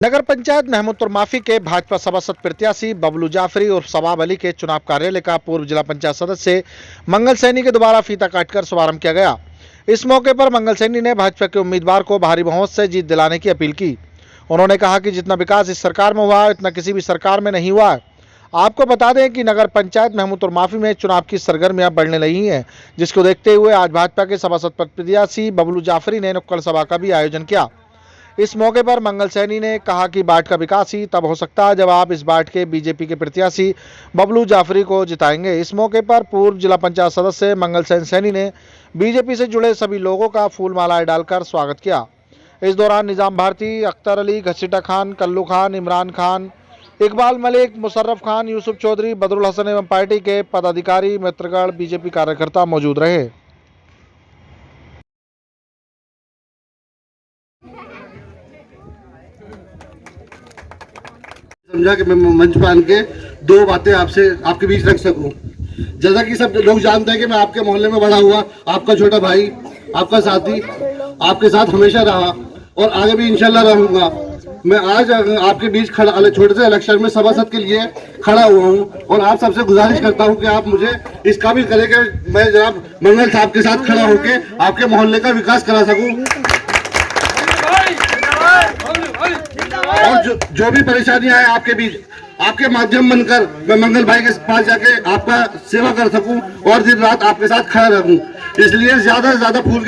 नगर पंचायत महमूदपुर माफी के भाजपा सभासद प्रत्याशी बबलू जाफरी और सबाब अली के चुनाव कार्यालय का पूर्व जिला पंचायत सदस्य मंगल सैनी के द्वारा फीता काटकर शुभारंभ किया गया। इस मौके पर मंगल सैनी ने भाजपा के उम्मीदवार को भारी बहुमत से जीत दिलाने की अपील की। उन्होंने कहा कि जितना विकास इस सरकार में हुआ है उतना किसी भी सरकार में नहीं हुआ है। आपको बता दें कि नगर पंचायत महमूदपुर माफी में चुनाव की सरगर्मियां बढ़ने लगी हैं, जिसको देखते हुए आज भाजपा के सभासद प्रत्याशी बबलू जाफरी ने नुक्कड़ सभा का भी आयोजन किया। इस मौके पर मंगल सैनी ने कहा कि बाट का विकास ही तब हो सकता है जब आप इस बाट के बीजेपी के प्रत्याशी बबलू जाफरी को जिताएंगे। इस मौके पर पूर्व जिला पंचायत सदस्य मंगल सैनी ने बीजेपी से जुड़े सभी लोगों का फूल मालाएं डालकर स्वागत किया। इस दौरान निजाम भारती, अख्तर अली, घसीटा खान, कल्लू खान, इमरान खान, इकबाल मलिक, मुशर्रफ खान, यूसुफ चौधरी, बदरुल हसन एवं पार्टी के पदाधिकारी, मित्रगण, बीजेपी कार्यकर्ता मौजूद रहे। समझा कि मैं मंच पर आन के दो बातें आपसे आपके बीच रख सकूं। जैसा कि सब लोग जानते हैं कि मैं आपके मोहल्ले में बड़ा हुआ, आपका छोटा भाई, आपका साथी, आपके साथ हमेशा रहा और आगे भी इंशाल्लाह रहूंगा। मैं आज आपके बीच खड़ा छोटे से इलेक्शन में सभासद के लिए खड़ा हुआ हूं और आप सबसे गुजारिश करता हूं कि आप मुझे इस काबिल करें कि मैं जनाब मंगल साहब के साथ खड़ा होकर आपके मोहल्ले का विकास करा सकूं और जो भी परेशानियां हैं आपके बीच, आपके माध्यम बनकर मैं मंगल भाई के पास जाके आपका सेवा कर सकूं और दिन रात आपके साथ खड़ा रहूं। इसलिए ज्यादा से ज्यादा फूल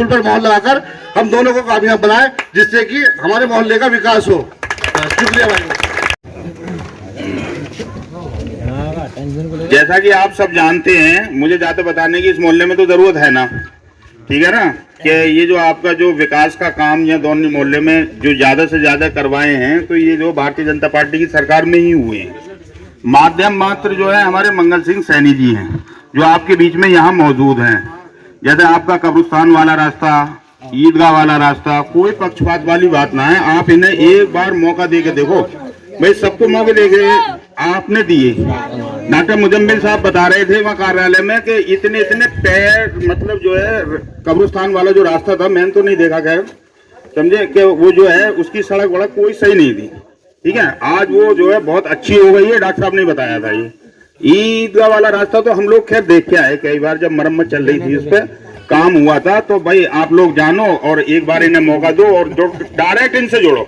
पर मोहर लगाकर हम दोनों को कामयाब बनाएं, जिससे कि हमारे मोहल्ले का विकास हो। शुक्रिया भाई। जैसा कि आप सब जानते हैं, मुझे ज्यादा बताने की इस मोहल्ले में तो जरूरत है ना, ठीक है ना, कि ये जो आपका जो विकास का काम या दोनों मोहल्ले में जो ज्यादा से ज्यादा करवाए हैं, तो ये जो भारतीय जनता पार्टी की सरकार में ही हुए हैं। माध्यम मात्र जो है हमारे मंगल सिंह सैनी जी हैं, जो आपके बीच में यहाँ मौजूद हैं। जैसे आपका कब्रिस्तान वाला रास्ता, ईदगाह वाला रास्ता, कोई पक्षपात वाली बात ना है। आप इन्हें एक बार मौका दे के देखो। भाई सबको मौके देके आपने दिए। डॉक्टर मुजम्मिल साहब बता रहे थे वहाँ कार्यालय में कि इतने इतने पैर, मतलब जो है कब्रिस्तान वाला जो रास्ता था, मैंने तो नहीं देखा, खैर समझे कि वो जो है उसकी सड़क वड़क कोई सही नहीं थी, ठीक है। आज वो जो है बहुत अच्छी हो गई है, डॉक्टर साहब ने बताया था। ये ईदगाह वाला रास्ता तो हम लोग खैर देख के आए, कई बार जब मरम्मत चल रही थी उस पर काम हुआ था। तो भाई आप लोग जानो और एक बार इन्हें मौका दो और जो डायरेक्ट इनसे जोड़ो।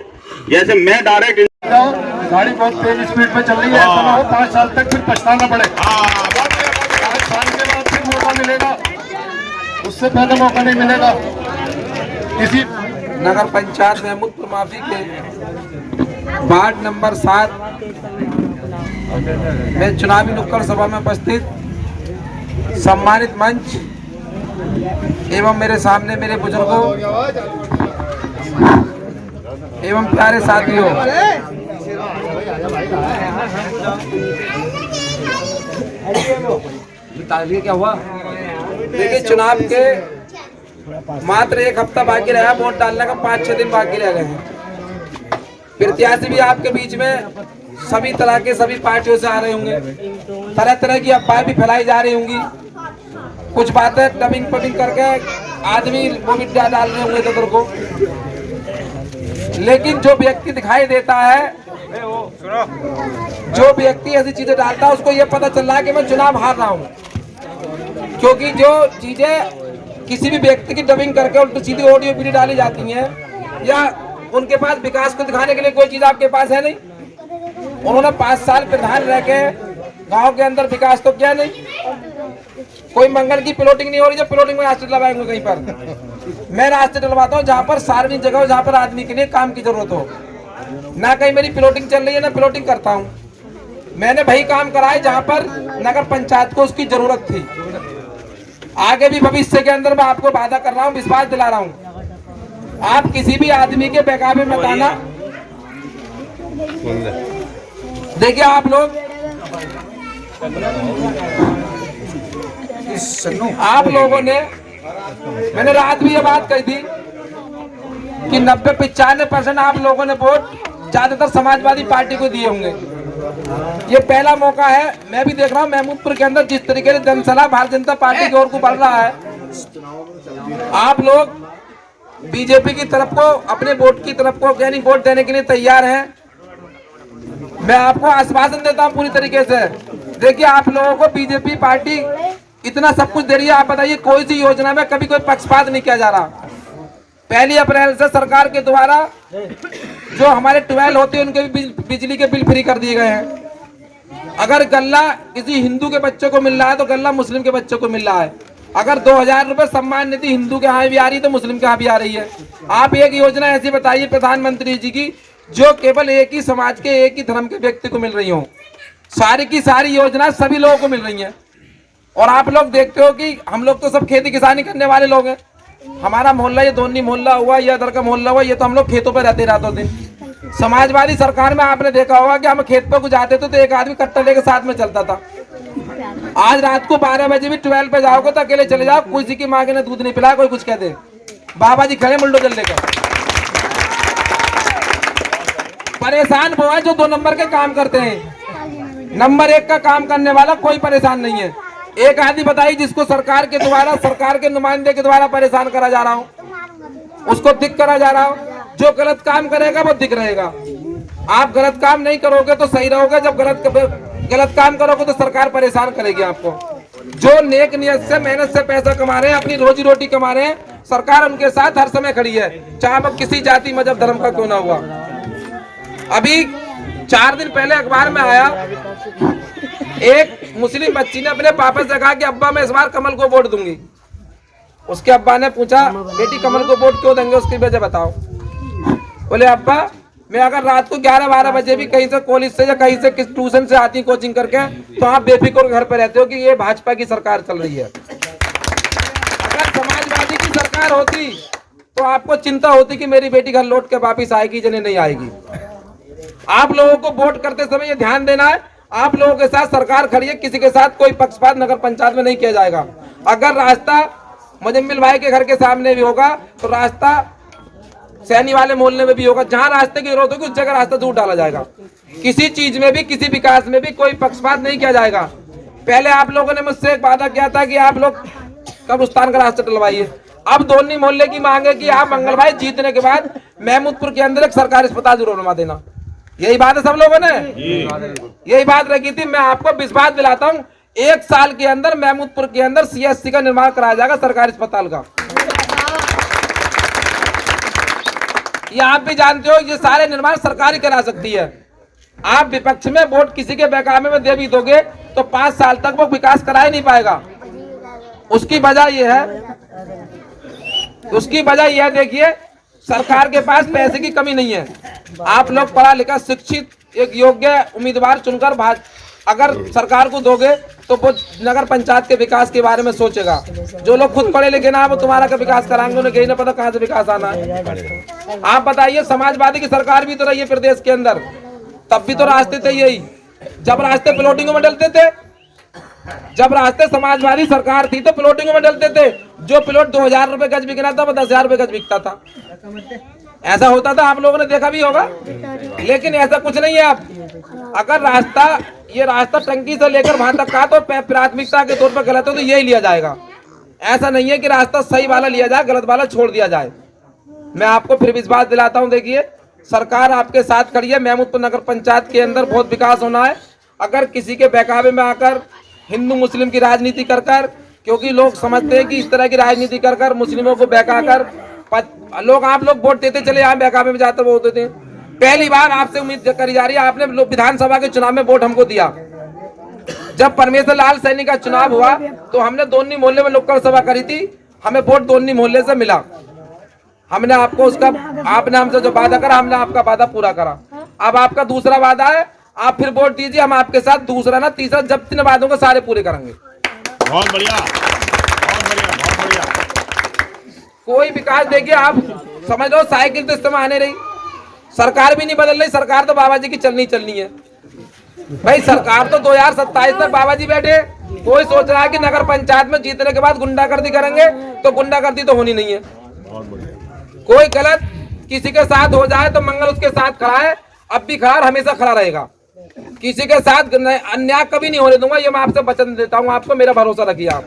जैसे मैं डायरेक्ट गाड़ी बहुत तेज स्पीड में चल रही है, ऐसा ना हो 5 साल तक फिर पछताना पड़े। 5 साल के बाद फिर मौका मिलेगा, उससे पहले मौका नहीं मिलेगा। किसी नगर पंचायत महमूदपुर माफी के वार्ड नंबर 7 में चुनावी नुक्कड़ सभा में उपस्थित सम्मानित मंच एवं मेरे सामने मेरे बुजुर्गों एवं प्यारे साथियों, क्या हुआ? देखिए, चुनाव के मात्र 1 हफ्ता बाकी रहा, वोट डालने का 5-6 दिन बाकी रह गए हैं। प्रत्याशी भी आपके बीच में सभी तरह के सभी पार्टियों से आ रहे होंगे, तरह तरह की अफवाहें भी फैलाई जा रही होंगी। कुछ बातें डबिंग पबिंग करके आदमी वो भी डाल रहे होंगे इधर को। लेकिन जो व्यक्ति दिखाई देता है, जो व्यक्ति ऐसी चीजें डालता है, उसको ये पता चल रहा है कि मैं चुनाव हार रहा हूँ। क्योंकि जो चीजें किसी भी व्यक्ति की डबिंग करके उल्टी सीधी ऑडियो वीडियो डाली जाती हैं, या उनके पास विकास को दिखाने के लिए कोई चीज आपके पास है नहीं। उन्होंने 5 साल प्रधान रह के गाँव के अंदर विकास तो किया नहीं। कोई मंगल की प्लॉटिंग नहीं हो रही, जब प्लॉटिंग में रास्ते डलवाएंगे कहीं पर। मैं रास्ते डलवाता हूँ जहाँ पर सार्वजनिक जगह हो, जहाँ पर आदमी के लिए काम की जरूरत हो। ना कहीं मेरी प्लॉटिंग चल रही है, ना प्लॉटिंग करता हूँ। मैंने वही काम कराए जहाँ पर नगर पंचायत को उसकी जरूरत थी। आगे भी भविष्य के अंदर मैं आपको वादा कर रहा हूँ, विश्वास दिला रहा हूँ, आप किसी भी आदमी के बेकाबू मत आना। देखिए आप लोग, आप लोगों ने, मैंने रात भी ये बात कही थी कि 90-95% आप लोगों ने वोट ज्यादातर समाजवादी पार्टी को दिए होंगे। ये पहला मौका है। मैं भी देख रहा हूँ महमूदपुर के अंदर जिस तरीके से जनसला भारतीय जनता पार्टी की ओर को बढ़ रहा है। आप लोग बीजेपी की तरफ को, अपने वोट की तरफ को यानी वोट देने के लिए तैयार हैं, मैं आपको आश्वासन देता हूं पूरी तरीके से। देखिए, आप लोगों को बीजेपी पार्टी इतना सब कुछ दे रही है, आप बताइए कोई सी योजना में कभी कोई पक्षपात नहीं किया जा रहा। 1 अप्रैल से सरकार के द्वारा जो हमारे ट्वेल्व होते हैं उनके भी बिजली के बिल फ्री कर दिए गए हैं। अगर गल्ला किसी हिंदू के बच्चों को मिल रहा है तो गल्ला मुस्लिम के बच्चों को मिल रहा है। अगर 2000 रुपए सम्मान निधि हिंदू के यहाँ भी आ रही है तो मुस्लिम के यहाँ भी आ रही है। आप एक योजना ऐसी बताइए प्रधानमंत्री जी की जो केवल एक ही समाज के, एक ही धर्म के व्यक्ति को मिल रही हो। सारी की सारी योजना सभी लोगों को मिल रही है। और आप लोग देखते हो कि हम लोग तो सब खेती किसानी करने वाले लोग हैं। हमारा मोहल्ला, ये दोनी मोहल्ला हुआ, ये अदर का मोहल्ला हुआ, ये तो हम लोग खेतों पर रहते रातों दिन। समाजवादी सरकार में आपने देखा होगा कि हम खेत पर कुछ आते थे तो एक आदमी कट्टा लेके साथ में चलता था। आज रात को 12 बजे भी 12 पे जाओगे तो अकेले चले जाओ, किसी की माँ के ने दूध नहीं पिलाया, कोई कुछ कह दे, बाबा जी खड़े बुलडोजर लेकर। परेशान वो है जो 2 नंबर के काम करते हैं, नंबर 1 का काम करने वाला कोई परेशान नहीं है। एक आदमी बताइए जिसको सरकार के द्वारा, सरकार के नुमाइंदे के द्वारा परेशान करा जा रहा हो, उसको दिख करा जा रहा हो। जो गलत काम करेगा वो दिख रहेगा। आप गलत काम नहीं करोगे तो सही रहोगे, जब गलत काम करोगे तो सरकार परेशान करेगी आपको। जो नेक नियत से, मेहनत से पैसा कमा रहे हैं, अपनी रोजी रोटी कमा रहे हैं, सरकार उनके साथ हर समय खड़ी है, चाहे वो किसी जाति मजहब धर्म का क्यों ना हुआ। अभी 4 दिन पहले अखबार में आया, एक मुस्लिम बच्ची ने अपने पापा से कहा कि अब्बा मैं इस बार कमल को वोट दूंगी। उसके अब्बा ने पूछा बेटी कमल को वोट क्यों देंगे, उसकी वजह बताओ। बोले अब्बा मैं अगर रात को 11-12 बजे भी कहीं से कॉलेज से या कहीं से किस ट्यूशन से आती कोचिंग करके तो आप बेफिक्र घर पे रहते हो कि ये भाजपा की सरकार चल रही है। अगर समाजवादी की सरकार होती तो आपको चिंता होती कि मेरी बेटी घर लौट के वापिस आएगी या नहीं आएगी। आप लोगों को वोट करते समय ये ध्यान देना है, आप लोगों के साथ सरकार खड़ी है, किसी के साथ कोई पक्षपात नगर पंचायत में नहीं किया जाएगा। अगर रास्ता मुजम्मिल भाई के घर के सामने भी होगा तो रास्ता सैनी वाले मोहल्ले में भी होगा। जहां रास्ते की जरूरत होगी उस जगह रास्ता दूर डाला जाएगा। किसी चीज में भी, किसी विकास में भी कोई पक्षपात नहीं किया जाएगा। पहले आप लोगों ने मुझसे एक वादा किया था कि आप लोग कब्रिस्तान का रास्ता डलवाइए। अब दोनी मोहल्ले की मांग है कि आप मंगल भाई जीतने के बाद महमूदपुर के अंदर एक सरकारी अस्पताल जरूर बनवा देना। यही बात है सब लोगों ने, यही बात रखी थी। मैं आपको विश्वास दिलाता हूँ 1 साल के अंदर महमूदपुर के अंदर CSC का निर्माण कराया जाएगा, सरकारी अस्पताल का। ये आप भी जानते हो ये सारे निर्माण सरकार ही करा सकती है। आप विपक्ष में वोट किसी के बेकामे में दे भी दोगे तो 5 साल तक वो विकास करा ही नहीं पाएगा। उसकी वजह यह है, देखिए सरकार के पास पैसे की कमी नहीं है। आप लोग पढ़ा लिखा शिक्षित एक योग्य उम्मीदवार चुनकर अगर सरकार को दोगे तो वो नगर पंचायत के विकास के बारे में सोचेगा। जो लोग खुद पढ़े लिखे ना वो तुम्हारा का विकास कराएंगे, उन्हें कहीं ना पता कहाँ से विकास आना है। आप बताइए समाजवादी की सरकार भी तो रही है प्रदेश के अंदर, तब भी तो रास्ते थे यही। जब रास्ते प्लॉटिंगों में डलते थे, जब रास्ते समाजवादी सरकार थी तो प्लॉटिंगों में डलते थे। जो प्लॉट 2000 रुपए गज बिकना था वो 10,000 रुपए गज बिकता था। ऐसा होता था, आप लोगों ने देखा भी होगा। लेकिन ऐसा कुछ नहीं है। अब अगर ये रास्ता टंकी से लेकर वहां तक का तो प्राथमिकता के तौर पर गलत हो तो यही लिया जाएगा। ऐसा नहीं है कि रास्ता सही वाला लिया जाए, गलत वाला छोड़ दिया जाए। मैं आपको फिर विश्वास दिलाता हूं, देखिए सरकार आपके साथ खड़ी है। महमूदपुर नगर पंचायत के अंदर बहुत विकास होना है। अगर किसी के बहकावे में आकर हिंदू मुस्लिम की राजनीति कर, क्योंकि लोग समझते हैं कि इस तरह की राजनीति कर मुस्लिमों को बहकाकर लोग, आप लोग वोट देते चले, यहाँ बहकावे में जाते वोट देते। पहली बार आपसे उम्मीद करी जा रही है, आपने विधानसभा के चुनाव में वोट हमको दिया। जब परमेश्वर लाल सैनी का चुनाव हुआ तो हमने दोनी मोहल्ले में नुक्कड़ सभा करी थी, हमें वोट दोनी मोहल्ले से मिला। हमने आपको उसका, आपने हमसे जो वादा करा हमने आपका वादा पूरा करा। अब आपका दूसरा वादा है, आप फिर वोट दीजिए, हम आपके साथ दूसरा ना तीसरा जब 3 वादों को सारे पूरे करेंगे। बहुत बढ़िया, बहुत बढ़िया, बहुत बढ़िया। कोई विकास देखिए, आप समझ लो साइकिल तो इस्तेमाल आने रही, सरकार भी नहीं बदल रही। सरकार तो बाबा जी की चलनी है भाई। सरकार तो 2027 तक बाबा जी बैठे। कोई सोच रहा है कि नगर पंचायत में जीतने के बाद गुंडागर्दी करेंगे, तो गुंडागर्दी तो होनी नहीं है। कोई गलत किसी के साथ हो जाए तो मंगल उसके साथ खड़ा है, अब भी खड़ा और हमेशा खड़ा रहेगा। किसी के साथ अन्याय कभी नहीं होने दूंगा, ये मैं आपसे वचन देता हूँ। आपको मेरा भरोसा रखिए। आप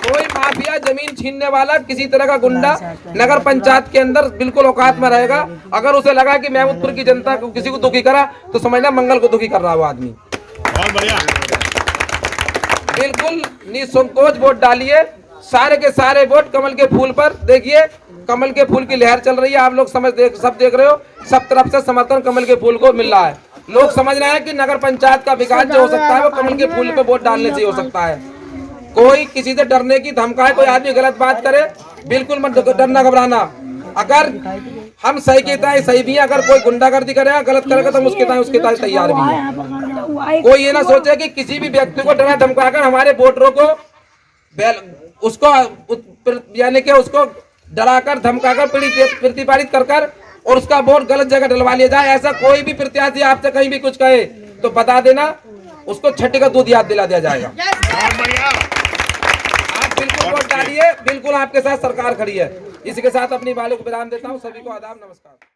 कोई माफिया, जमीन छीनने वाला, किसी तरह का गुंडा नगर पंचायत के अंदर बिल्कुल औकात में रहेगा। अगर उसे लगा कि महमूदपुर की जनता को किसी को दुखी करा तो समझना मंगल को दुखी कर रहा है वो आदमी। बहुत बढ़िया। बिल्कुल निसंकोच वोट डालिए, सारे के सारे वोट कमल के फूल पर। देखिए कमल के फूल की लहर चल रही है, आप लोग सब देख रहे हो, सब तरफ से समर्थन कमल के फूल को मिल रहा है। लोग समझ रहे हैं कि नगर पंचायत का विकास जो हो सकता है वो कमल के फूल पे वोट डालने से हो सकता है। कोई किसी से डरने की धमकाए, कोई आदमी गलत बात करे, बिल्कुल मत डरना घबराना। अगर हम सही के ताए सही भी हैं, अगर कोई गुंडागर्दी करेगा, गलत करेगा तो हम उसके ताए तैयार भी हैं। कोई ये ना सोचे कि किसी भी व्यक्ति को डरा धमकाकर हमारे वोटरों को उसको यानी कि उसको डराकर धमकाकर प्रतिपादित कर और उसका वोट गलत जगह डलवा लिया जाए। ऐसा कोई भी प्रत्याशी आपसे कहीं भी कुछ कहे तो बता देना, उसको छठी का दूध याद दिला दिया जाएगा। आप बिल्कुल वोट डालिए, बिल्कुल आपके साथ सरकार खड़ी है। इसी के साथ अपनी वालों को विराम देता हूँ। सभी को आदाब, नमस्कार।